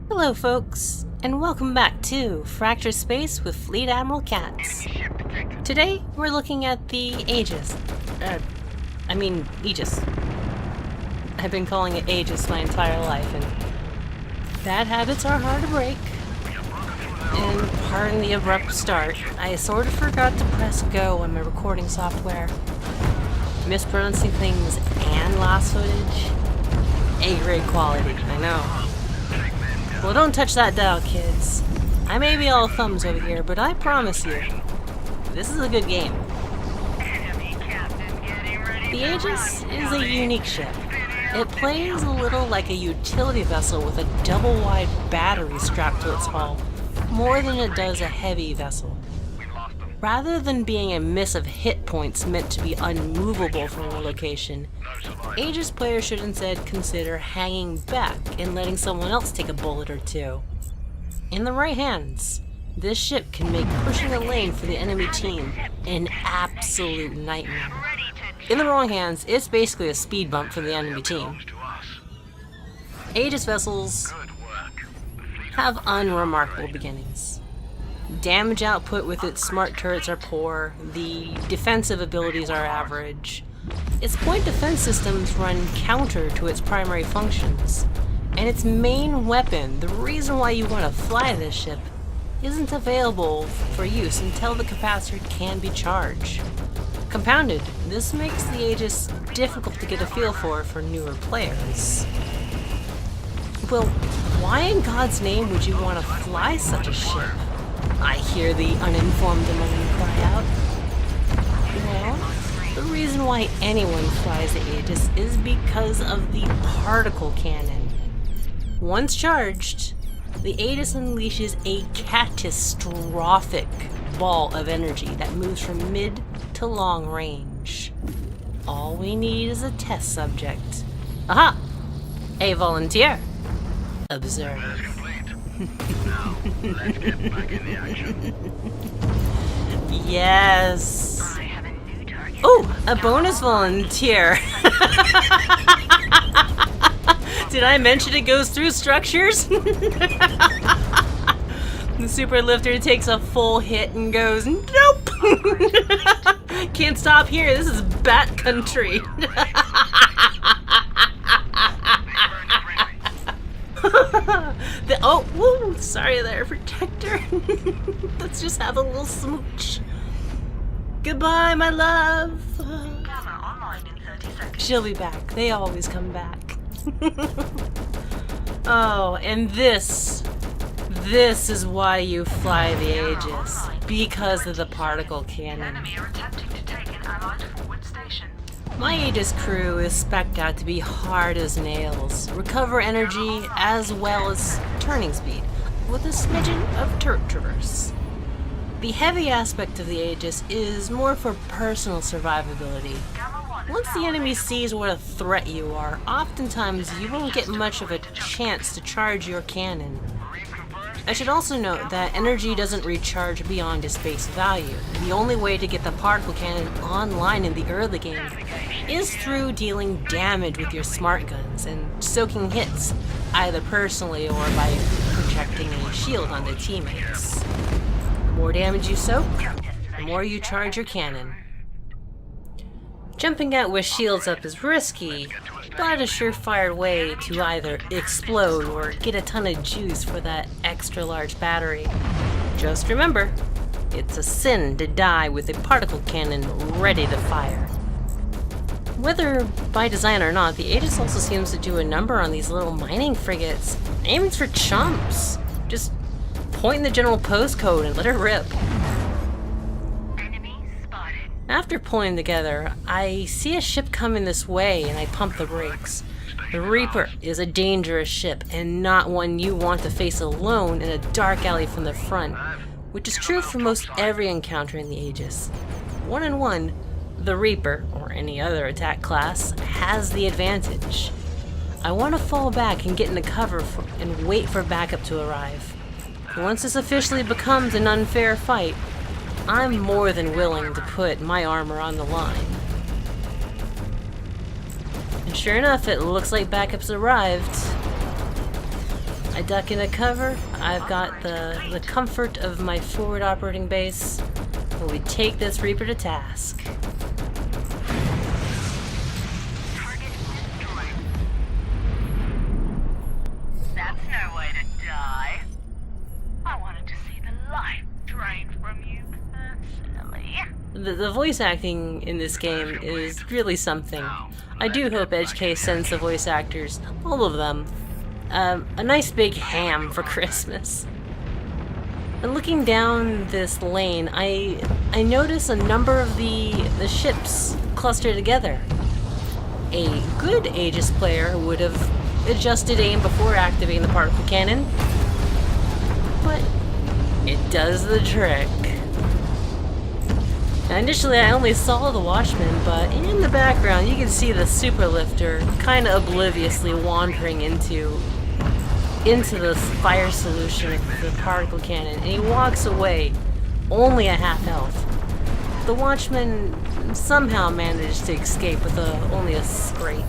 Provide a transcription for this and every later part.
Hello folks, and welcome back to Fractured Space with Fleet Admiral Katz. Today, we're looking at the Aegis. Aegis. I've been calling it Aegis my entire life, and bad habits are hard to break. And pardon the abrupt start, I sort of forgot to press go on my recording software. Mispronouncing things and lost footage. A-grade quality, I know. Well, don't touch that dial, kids. I may be all thumbs over here, but I promise you, this is a good game. The Aegis is a unique ship. It plays a little like a utility vessel with a double-wide battery strapped to its hull, more than it does a heavy vessel. Rather than being a miss of hit points meant to be unmovable from a location, Aegis players should instead consider hanging back and letting someone else take a bullet or two. In the right hands, this ship can make pushing a lane for the enemy team an absolute nightmare. In the wrong hands, it's basically a speed bump for the enemy team. Aegis vessels have unremarkable beginnings. Damage output with its smart turrets are poor, the defensive abilities are average. Its point defense systems run counter to its primary functions, and its main weapon, the reason why you want to fly this ship, isn't available for use until the capacitor can be charged. Compounded, this makes the Aegis difficult to get a feel for newer players. Well, why in God's name would you want to fly such a ship? I hear the uninformed among you cry out. Well, the reason why anyone flies the Aegis is because of the particle cannon. Once charged, the Aegis unleashes a catastrophic ball of energy that moves from mid to long range. All we need is a test subject. Aha! A volunteer. Observe. Let's get back in the action. Yes. Oh, a bonus volunteer. Did I mention it goes through structures? The super lifter takes a full hit and goes, nope. Can't stop here. This is bat country. Sorry there, protector. Let's just have a little smooch. Goodbye, my love. She'll be back. They always come back. Oh, and this is why you fly the Aegis. Because of the particle cannon. My Aegis crew is spec'd out to be hard as nails, recover energy as well as turning speed, with a smidgen of turret traverse. The heavy aspect of the Aegis is more for personal survivability. Once the enemy sees what a threat you are, oftentimes you won't get much of a chance to charge your cannon. I should also note that energy doesn't recharge beyond its base value. The only way to get the particle cannon online in the early game is through dealing damage with your smart guns and soaking hits, either personally or by projecting a shield on their teammates. The more damage you soak, the more you charge your cannon. Jumping out with shields up is risky, but a surefire way to either explode or get a ton of juice for that extra large battery. Just remember, it's a sin to die with a particle cannon ready to fire. Whether by design or not, the Aegis also seems to do a number on these little mining frigates. Aiming for chumps. Just point in the general postcode and let her rip. After pulling together, I see a ship coming this way and I pump the brakes. The Reaper is a dangerous ship and not one you want to face alone in a dark alley from the front, which is true for most every encounter in the Aegis. 1-on-1, the Reaper, or any other attack class, has the advantage. I want to fall back and get into cover and wait for backup to arrive. Once this officially becomes an unfair fight, I'm more than willing to put my armor on the line. And sure enough, it looks like backup's arrived. I duck into cover. I've got the comfort of my forward operating base. And we take this Reaper to task. Target destroyed. That's no way to die. I wanted to see the life drained from you personally. The voice acting in this game is really something. I do hope HK sends the voice actors, all of them, a nice big ham for Christmas. And looking down this lane, I notice a number of the ships clustered together. A good Aegis player would have adjusted aim before activating the particle cannon, but it does the trick. Now, initially I only saw the Watchman, but in the background you can see the Superlifter kind of obliviously wandering into the fire solution of the particle cannon, and he walks away only at half health. The Watchman somehow managed to escape with only a scrape.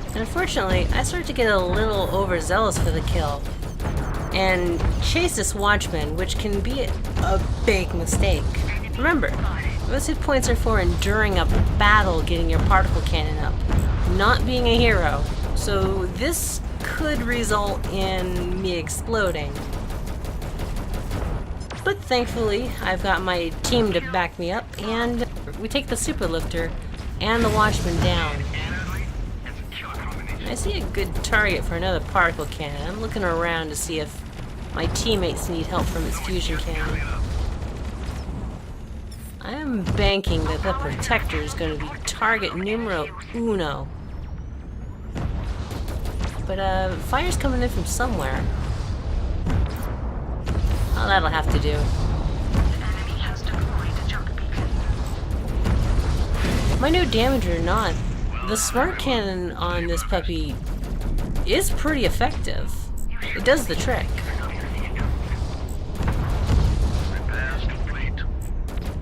And unfortunately, I start to get a little overzealous for the kill and chase this Watchman, which can be a big mistake. Remember, those hit points are for enduring a battle getting your particle cannon up, not being a hero. So this could result in me exploding. But thankfully, I've got my team to back me up, and we take the Superlifter and the Watchman down. I see a good target for another particle cannon. I'm looking around to see if my teammates need help from its fusion cannon. I am banking that the Protector is going to be target numero uno. But fire's coming in from somewhere. Oh, that'll have to do. My no damage or not, the smart cannon on this puppy is pretty effective. It does the trick.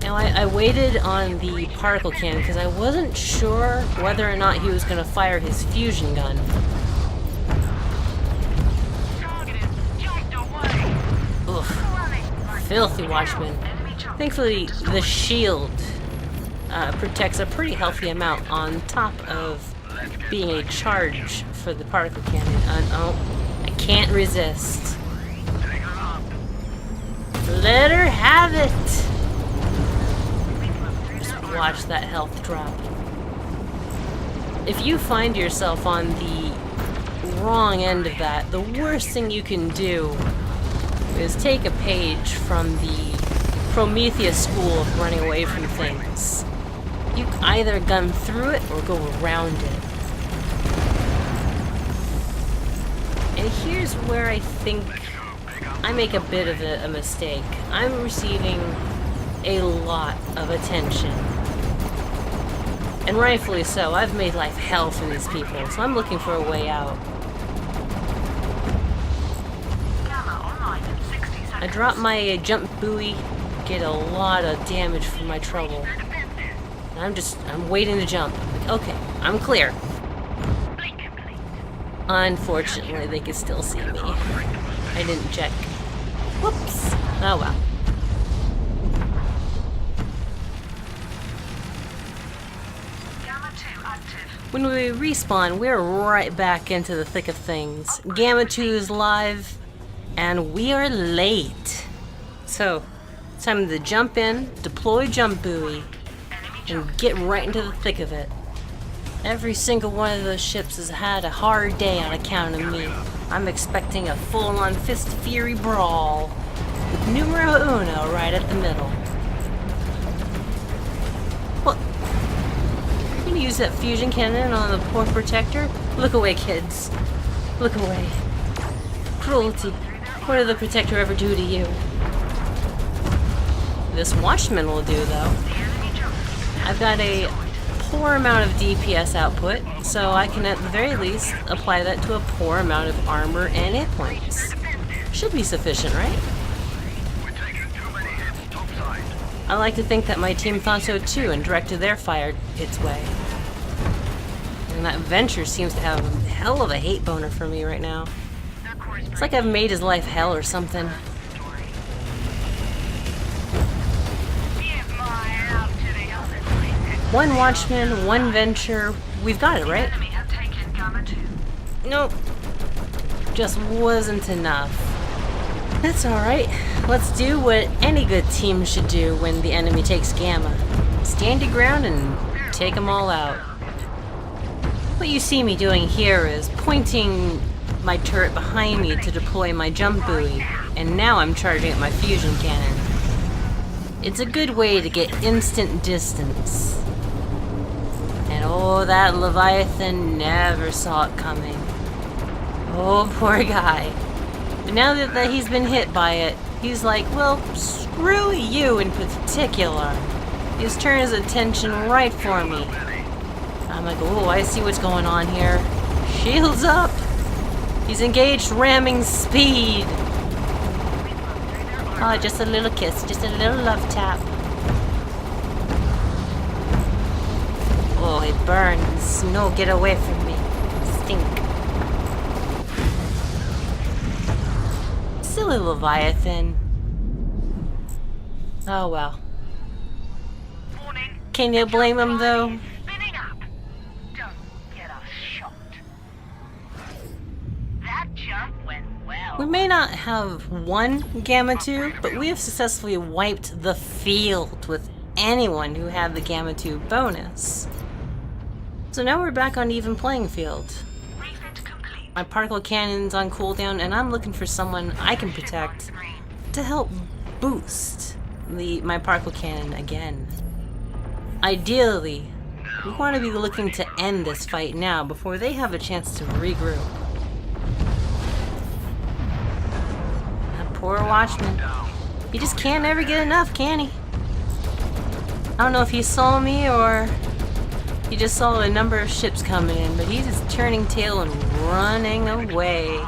Now I waited on the particle cannon because I wasn't sure whether or not he was going to fire his fusion gun. Filthy Watchman. Thankfully, the shield protects a pretty healthy amount on top of being a charge for the particle cannon. Oh, I can't resist. Let her have it! Just watch that health drop. If you find yourself on the wrong end of that, the worst thing you can do is take a page from the Prometheus school of running away from things. You either gun through it or go around it. And here's where I think I make a bit of a mistake. I'm receiving a lot of attention. And rightfully so. I've made life hell for these people, so I'm looking for a way out. I drop my jump buoy, get a lot of damage from my trouble. And I'm waiting to jump. Okay, I'm clear. Unfortunately, they can still see me. I didn't check. Whoops. Oh well. When we respawn, we're right back into the thick of things. Gamma 2 is live, and we are late. So, it's time to jump in, deploy jump buoy, and get right into the thick of it. Every single one of those ships has had a hard day on account of me. I'm expecting a full-on fist fury brawl, with numero uno right at the middle. What? You're gonna use that fusion cannon on the poor Protector? Look away, kids. Look away. Cruelty. What did the Protector ever do to you? This Watchman will do, though. I've got a poor amount of DPS output, so I can at the very least apply that to a poor amount of armor and hit points. Should be sufficient, right? I like to think that my team thought so too and directed their fire its way. And that Venture seems to have a hell of a hate boner for me right now. It's like I've made his life hell or something. One Watchman, one Venture. We've got it, right? Nope. Just wasn't enough. That's alright. Let's do what any good team should do when the enemy takes Gamma. Stand your ground and take them all out. What you see me doing here is pointing my turret behind me to deploy my jump buoy, and now I'm charging at my fusion cannon. It's a good way to get instant distance. And oh, that Leviathan never saw it coming. Oh, poor guy. But now that he's been hit by it, he's like, well, screw you in particular. He's turned his attention right for me. I'm like, oh, I see what's going on here. Shields up. He's engaged ramming speed. Oh, just a little kiss, just a little love tap. Oh, it burns. No, get away from me. Stink. Silly Leviathan. Oh well. Can you blame him though? We may not have won Gamma 2, but we have successfully wiped the field with anyone who had the Gamma 2 bonus. So now we're back on even playing field. My particle cannon's on cooldown, and I'm looking for someone I can protect to help boost my particle cannon again. Ideally, we want to be looking to end this fight now before they have a chance to regroup. That poor Watchman. He just can't ever get enough, can he? I don't know if he saw me or he just saw a number of ships coming in, but he's just turning tail and running away.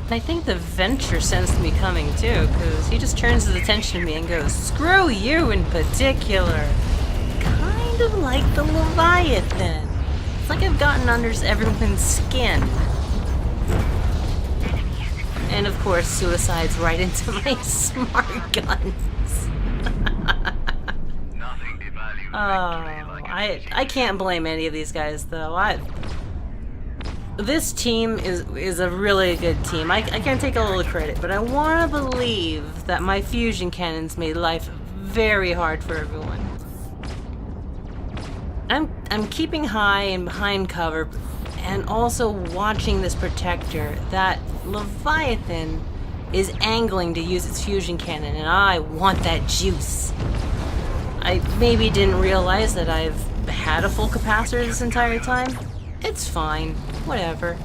And I think the Venture sensed me coming too, because he just turns his attention to me and goes, screw you in particular. Kind of like the Leviathan. It's like I've gotten under everyone's skin. And of course, suicide's right into my smart guns. I can't blame any of these guys though. This team is a really good team. I can't take all the credit, but I want to believe that my fusion cannons made life very hard for everyone. I'm keeping high and behind cover, and also watching this protector. That Leviathan is angling to use its fusion cannon, and I want that juice. I maybe didn't realize that I've had a full capacitor this entire time. It's fine. Whatever.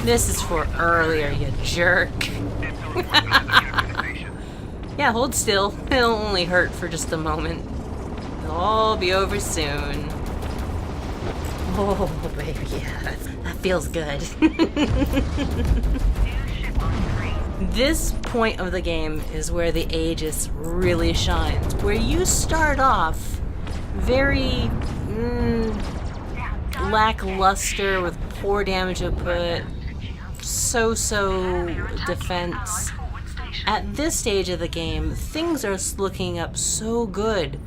This is for earlier, you jerk. Yeah, hold still. It'll only hurt for just a moment. It'll all be over soon. Oh, baby, yeah. That feels good. This point of the game is where the Aegis really shines. Where you start off very lackluster with poor damage output, so-so defense. At this stage of the game, things are looking up so good.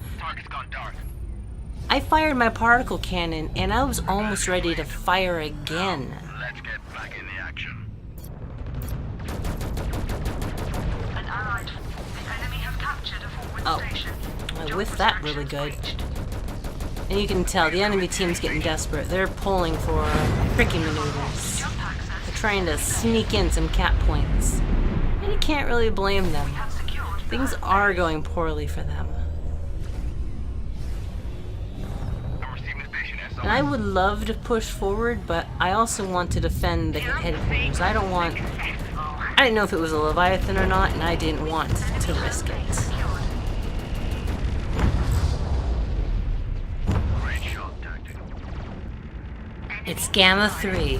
I fired my particle cannon and I was almost ready to fire again. Let's get back in the action. Oh, I whiffed that really good. And you can tell the enemy team's getting desperate. They're pulling for tricky maneuvers. They're trying to sneak in some cap points. And you can't really blame them. Things are going poorly for them. And I would love to push forward, but I also want to defend the headquarters. I didn't know if it was a Leviathan or not, and I didn't want to risk it. It's Gamma 3.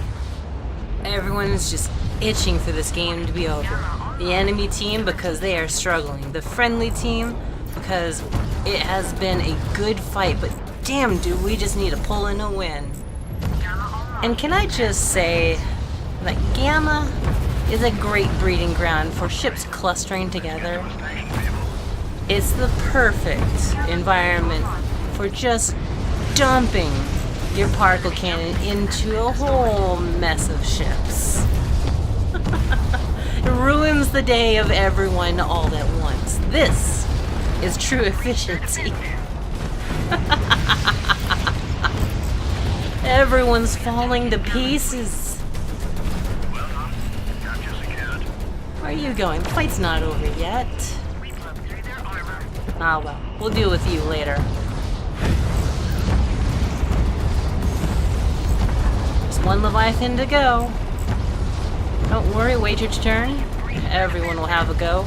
Everyone's just itching for this game to be over. The enemy team because they are struggling. The friendly team because it has been a good fight, but damn, do we just need to pull in a win. And can I just say that Gamma is a great breeding ground for ships clustering together. It's the perfect environment for just dumping your particle cannon into a whole mess of ships. It ruins the day of everyone all at once. This is true efficiency. Everyone's falling to pieces. Where are you going? The fight's not over yet. Ah well, we'll deal with you later. Just one Leviathan to go. Don't worry, wait your turn. Everyone will have a go.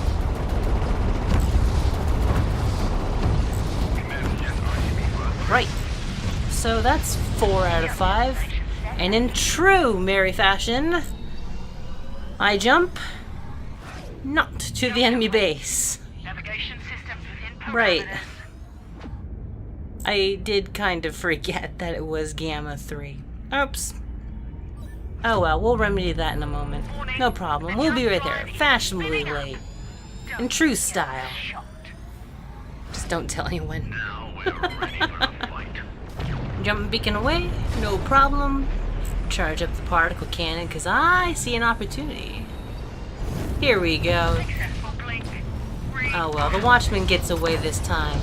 Right. So that's 4 out of 5. And in true Mary fashion, I jump not to the enemy base. Navigation systems within Right. parameters. I did kind of forget that it was Gamma 3. Oops. Oh well, we'll remedy that in a moment. No problem, we'll be right there, fashionably late. In true style. Just don't tell anyone. Now we're ready for a fight. Jump beacon away, no problem. Charge up the particle cannon, because I see an opportunity. Here we go. Successful blink. Oh well, the Watchman gets away this time.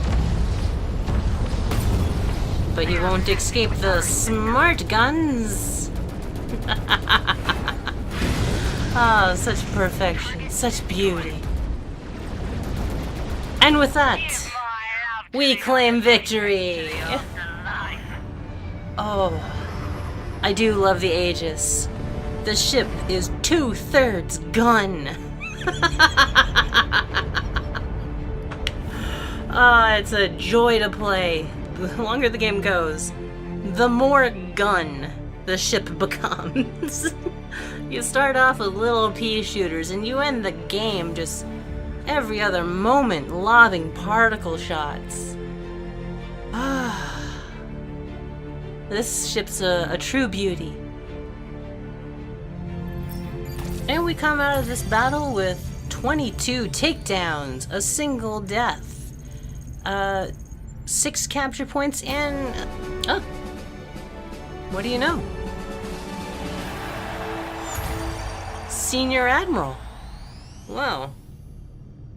But he won't escape the smart guns. Ah, such perfection, such beauty. And with that, we claim victory. Oh, I do love the Aegis. The ship is 2/3 gun. Ah, it's a joy to play. The longer the game goes, the more gun the ship becomes. You start off with little pea shooters and you end the game just every other moment lobbing particle shots. Ah, this ship's a true beauty. And we come out of this battle with 22 takedowns, a single death, 6 capture points, and oh, what do you know? Senior Admiral. Wow.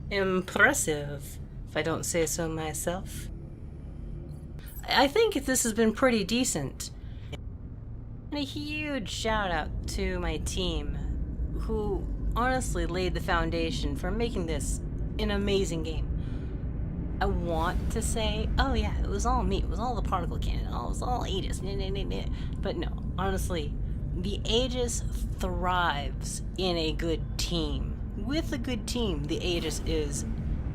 Impressive, if I don't say so myself. I think this has been pretty decent. And a huge shout out to my team, who honestly laid the foundation for making this an amazing game. I want to say, oh yeah, it was all me, it was all the particle cannon, it was all Aegis, but no, honestly, the Aegis thrives in a good team. With a good team, the Aegis is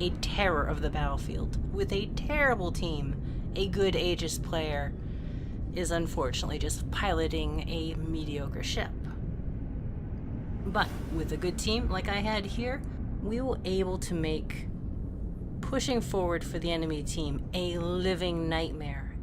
a terror of the battlefield. With a terrible team, a good Aegis player is unfortunately just piloting a mediocre ship. But with a good team like I had here, we were able to make pushing forward for the enemy team a living nightmare.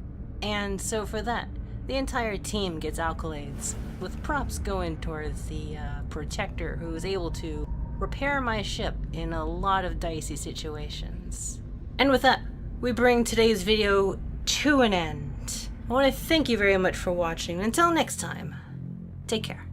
And so for that, the entire team gets accolades, with props going towards the protector, who was able to repair my ship in a lot of dicey situations. And with that, we bring today's video to an end. I want to thank you very much for watching. Until next time, take care.